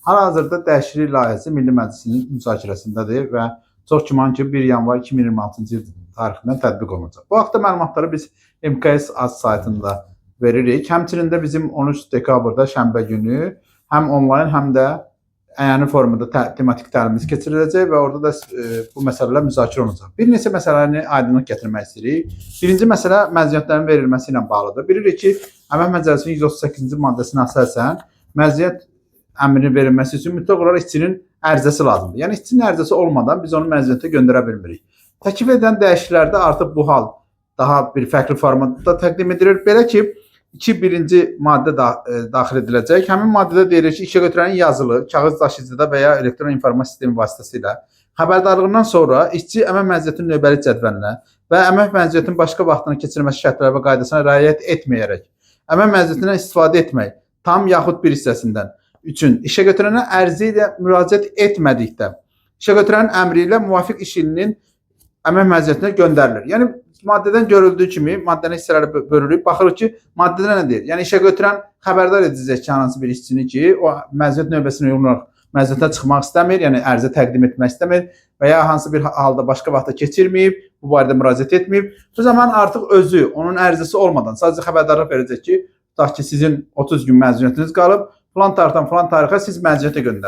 Hal-hazırda dəyişiklik layihəsi Milli Məclisin müzakirəsindədir və çox güman ki, 1 yanvar 2026-cı il tarixindən tətbiq olunacaq. Bu haqda məlumatları biz MKS AZ saytında veririk. Həmçinin də bizim 13 dekabrda şənbə günü həm onlayn, həm də əyani formada tematik təlimimiz keçiriləcək və orada da bu məsələlər müzakirə olunacaq. Bir neçə məsələni aydınlıq gətirmək istəyirik. Birinci məsələ məzuniyyətlərin verilməsi ilə bağlıdır. Bilirik ki, Əmək Məcəlləsinin 138-ci maddəsinə əsasən məzuniyyət əmrinin verilməsi üçün mütləq olaraq işçinin ərizəsi lazımdır. Yəni işçinin ərizəsi olmadan biz onu məzuniyyətə göndərə bilmirik. Təklif edilən dəyişikliklərdə artıq bu hal daha bir fərqli formatda təqdim edilir. Belə ki, 2-1-ci maddə daxil ediləcək. Həmin maddədə deyilir ki, işə götürənin yazılı, kağız daşıyıcıda və ya elektron informasiya sistemi vasitəsilə xəbərdarlığından sonra işçi əmək məziyyətinin növbəli cədvəlinə və əmək məziyyətinin başqa vaxtına keçirilməsi şərtləri və qaydasına riayət etməyərək əmək məziyyətindən istifadə etmək tam yaxud bir hissəsindən üçün işə götürənə ərizə ilə müraciət etmədikdə işə götürənin əmri ilə müvafiq iş ilinin əmək məziyyətinə göndərilir. Yəni maddədən görüldüyü kimi maddənin hissələri bölürük. Baxırıq ki, maddədə nə deyir? Yəni işə götürən xəbərdar edəcək ki, hansı bir işçini ki, o məziyyət növbəsinə uyğun olaraq məziyyətdən çıxmaq istəmir, yəni ərizə təqdim etmək istəmir və ya hansı bir halda başqa vaxta keçirməyib, bu barədə müraciət etməyib. Bu zaman artıq özü onun ərizəsi olmadan sadəcə xəbərdarlıq verəcək ki, tutaq ki, sizin 30 gün məzuniyyətiniz qalıb, filan tarixdən filan tarixə siz məzuniyyətə göndərin.